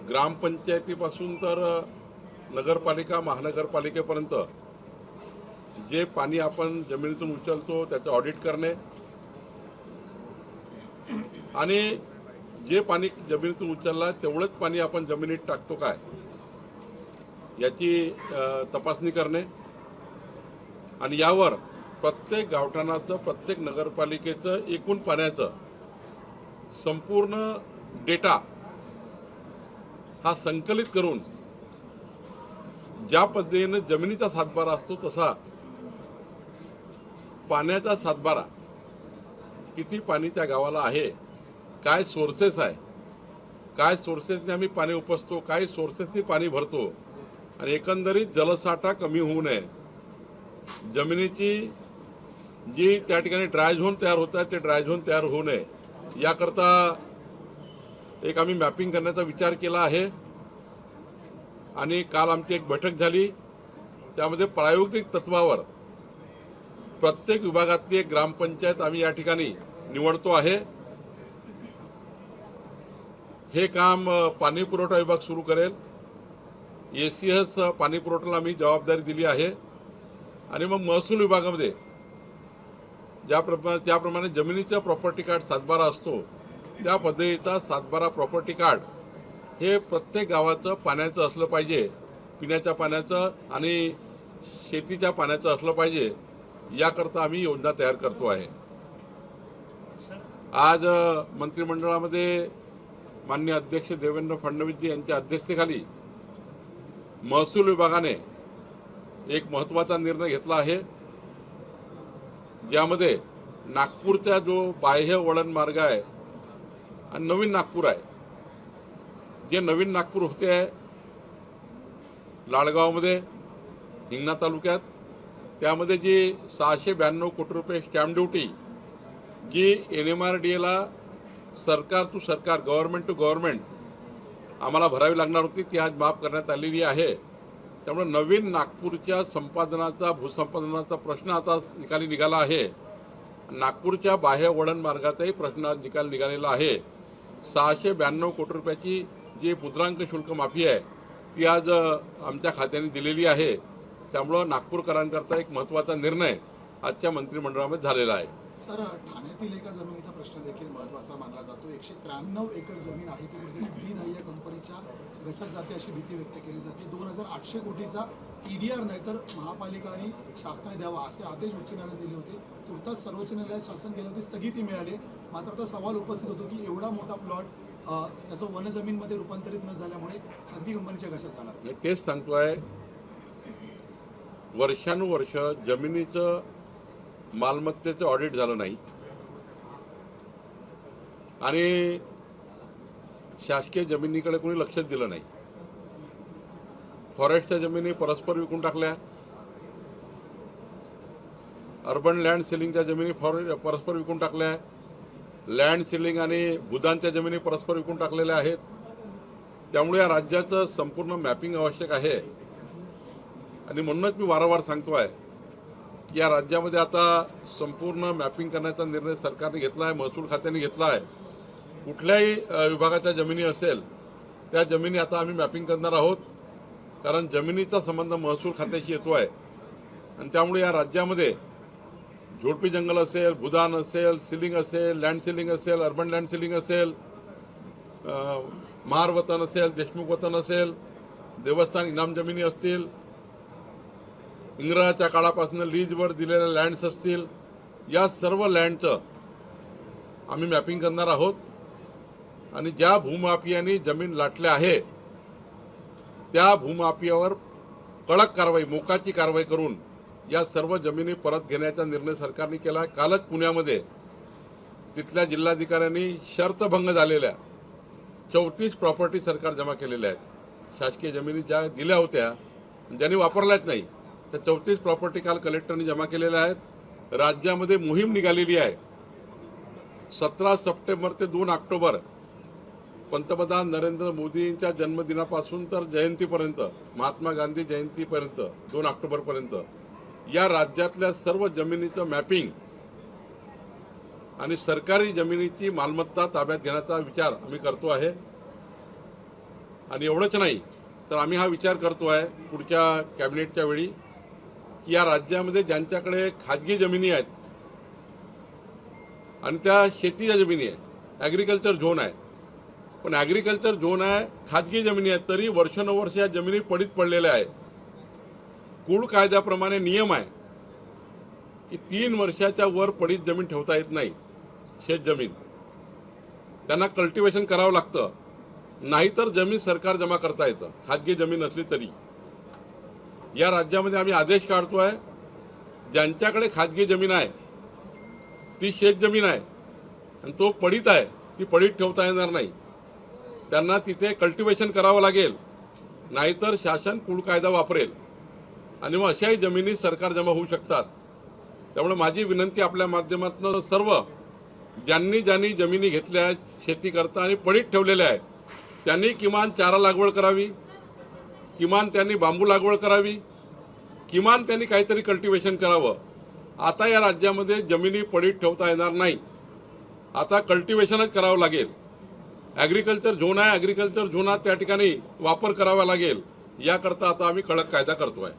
ग्रामपंचायतीपासून तर नगरपालिका महानगरपालिकेपर्यंत जे पाणी आपण जमिनीतून उचलतो त्याचं ऑडिट करणे आणि जे पाणी जमिनीतून उचलला तेवढंच पाणी आपण जमिनीत टाकतो काय याची तपासणी करणे आणि यावर प्रत्येक गावठाणाचं प्रत्येक नगरपालिकेचं एकूण पाण्याचं संपूर्ण डेटा हा संकलित करून ज्या पद्धतीने जमिनीचा सातबारा असतो तसा पाण्याचा सातबारा किती पाणी त्या गावाला आहे, काय सोर्सेस आहे, काय सोर्सेसने आम्ही पाणी उपसतो, काय सोर्सेसनी पाणी भरतो आणि एकंदरीत जलसाठा कमी होऊ नये, जमिनीची जी त्या ठिकाणी ड्राय झोन तयार होत आहे ते ड्राय झोन तयार होऊ नये याकरता एक आम्ही मॅपिंग करण्याचा विचार केला आहे आणि काल आमची एक बैठक झाली त्यामध्ये प्रायोगिक तत्वावर प्रत्येक विभागातली एक ग्रामपंचायत आम्ही या ठिकाणी निवडतो आहे। हे काम पाणी पुरवठा विभाग सुरू करेल, एसीएस पाणी पुरवठ्याला आम्ही जबाबदारी दिली आहे आणि मग महसूल विभागामध्ये त्याप्रमाणे जमिनीचा प्रॉपर्टी कार्ड सातबारा असतो त्या पद्धतीचा सातबारा प्रॉपर्टी कार्ड हे प्रत्येक गावाचं पाण्याचं असलं पाहिजे, पिण्याच्या पाण्याचं आणि शेतीच्या पाण्याचं असलं पाहिजे याकरता आम्ही योजना तयार करतो आहे। आज मंत्रिमंडळामध्ये माननीय अध्यक्ष देवेंद्र फडणवीसजी यांच्या अध्यक्षतेखाली महसूल विभागाने एक महत्त्वाचा निर्णय घेतला आहे ज्यामध्ये नागपूरचा जो बाह्य वळण मार्ग आहे आणि नवीन नागपूर आहे, जे नवीन नागपूर होते आहे लाडगावमध्ये हिंगणा तालुक्यात, त्यामध्ये जी 692 कोटी रुपये स्टॅम्प ड्युटी जी NMRDAला सरकार टू सरकार गव्हर्नमेंट टू गव्हर्नमेंट आम्हाला भरावी लागणार होती ती आज माफ करण्यात आलेली आहे। त्यामुळे नवीन नागपूरच्या संपादनाचा भूसंपादनाचा प्रश्न आता निकाली निघाला आहे। नागपूरच्या बाह्य वळण मार्गाचाही प्रश्न आज निकाल निघालेला आहे। 692 कोटी रुपयाची जी मुद्रांक शुल्क माफी आहे ती आज आमच्या खात्याने दिलेली आहे। त्यामुळे नागपूरकरांकरता एक महत्त्वाचा निर्णय आजच्या मंत्रिमंडळामध्ये झालेला आहे। सर, ठाण्यातील एका जमिनीचा प्रश्न देखील महत्त्वाचा मानला जातो। 193 एकर जमीन आहे ती कुठेतरी द्विधाह्य कंपनीच्या गचात जाते अशी भीती व्यक्त केली जाते। 2800 कोटीचा EDR नाही तर महापालिका आणि शासनाने द्यावा असे आदेश उच्च न्यायालयाने दिले होते। तुर्तास सर्वोच्च न्यायालयात शासन गेलं होते, स्थगिती मिळाली, मात्र आता सवाल उपस्थित होतो की एवढा मोठा प्लॉट त्याचं वनजमीनमध्ये रूपांतरित न झाल्यामुळे खासगी कंपनीच्या गचात जाणार। तेच सांगतोय, वर्षानुवर्ष जमिनीचं मालमत्तेचं ऑडिट झालं नाही आणि शासकीय जमिनीकडे कोणी लक्ष दिलं नाही। फॉरेस्टच्या जमिनी परस्पर विकून टाकल्या, अर्बन लँड सिलिंगच्या जमिनी परस्पर विकून टाकल्या, लँड सिलिंग आणि भूदानच्या जमिनी परस्पर विकून टाकलेल्या आहेत। त्यामुळे या राज्याचं संपूर्ण मॅपिंग आवश्यक आहे आणि म्हणूनच मी वारंवार सांगतोय की या राज्यामध्ये आता संपूर्ण मॅपिंग करण्याचा निर्णय सरकारने घेतला आहे, महसूल खात्याने घेतला आहे। कुठल्याही विभागाच्या जमिनी असेल त्या जमिनी आता आम्ही मॅपिंग करणार आहोत, कारण जमिनीचा संबंध महसूल खात्याशी येतो आहे आणि त्यामुळे या राज्यामध्ये झोडपी जंगल असेल, भूदान असेल, सिलिंग असेल, लँड सिलिंग असेल, अर्बन लँड सिलिंग असेल, महार वतन असेल, देशमुख वतन असेल, देवस्थान इनाम जमिनी असतील, इंग्रजाच्या काळापासून लीजवर दिलेल्या लँड्स असतील, या सर्व लँडचं आम्ही मॅपिंग करणार आहोत आणि ज्या भूमाफियांनी जमीन लाटल्या आहे त्या भूमाफियावर कडक कारवाई, मोकाची कारवाई करून या सर्व जमिनी परत घेण्याचा निर्णय सरकारने केला आहे। कालच पुण्यामध्ये तिथल्या जिल्हाधिकाऱ्यांनी शर्तभंग झालेल्या 34 प्रॉपर्टी सरकार जमा केलेल्या आहेत। शासकीय जमिनी ज्या दिल्या होत्या ज्यांनी वापरल्याच नाही त्या 34 प्रॉपर्टी काल कलेक्टरनी जमा केलेल्या आहेत। राज्यामध्ये मोहीम निघालेली आहे। 17 सप्टेंबर ते 2 ऑक्टोबर पंतप्रधान नरेंद्र मोदींच्या जन्मदिनापासून तर जयंतीपर्यंत, महात्मा गांधी जयंतीपर्यंत 2 ऑक्टोबरपर्यंत या राज्यातल्या सर्व जमिनीचं मॅपिंग आणि सरकारी जमिनीची मालमत्ता ताब्यात घेण्याचा विचार आम्ही करतो आहे। आणि एवढंच नाही तर आम्ही हा विचार करतो आहे पुढच्या कॅबिनेटच्या वेळी की या राज्यामध्ये ज्यांच्याकडे खाजगी जमिनी आहेत आणि त्या शेतीच्या जमिनी आहे, ॲग्रिकल्चर झोन आहे, पण ॲग्रिकल्चर झोन आहे, खाजगी जमिनी आहेत, तरी वर्षानुवर्ष या जमिनी पडीत पडलेल्या आहे. कूड कायद्याप्रमाणे नियम आहे की 3 वर्षाच्या वर पडीत जमीन ठेवता येत नाही. शेत जमीन त्यांना कल्टिवेशन करावं लागतं, नाहीतर जमीन सरकार जमा करता येतं खाजगी जमीन असली तरी. या राज्यामध्ये आम्ही आदेश काढतोय, ज्यांच्याकडे खाजगी जमीन आहे ती शेत जमीन आहे आणि तो पडीत आहे, ती पडीत ठेवता येणार नाही. त्यांना तिथे कल्टिवेशन करावं लागेल, नाहीतर शासन कूड कायदा वापरेल आणि मग अशाही जमिनी सरकार जमा होऊ शकतात. त्यामुळे माझी विनंती आपल्या माध्यमातून सर्व ज्यांनी जमिनी घेतल्या आहेत शेती करता आणि पडीत ठेवलेल्या आहेत त्यांनी किमान चारा लागवड करावी, किमान त्यांनी बांबू लागवड करावी, किमान त्यांनी काहीतरी कल्टिवेशन करावं. आता या राज्यामध्ये जमिनी पडीत ठेवता येणार नाही, आता कल्टिवेशनच करावं लागेल. ॲग्रिकल्चर झोन आहे, ॲग्रिकल्चर झोनात त्या ठिकाणी वापर करावा लागेल. याकरता आता आम्ही कडक कायदा करतोय.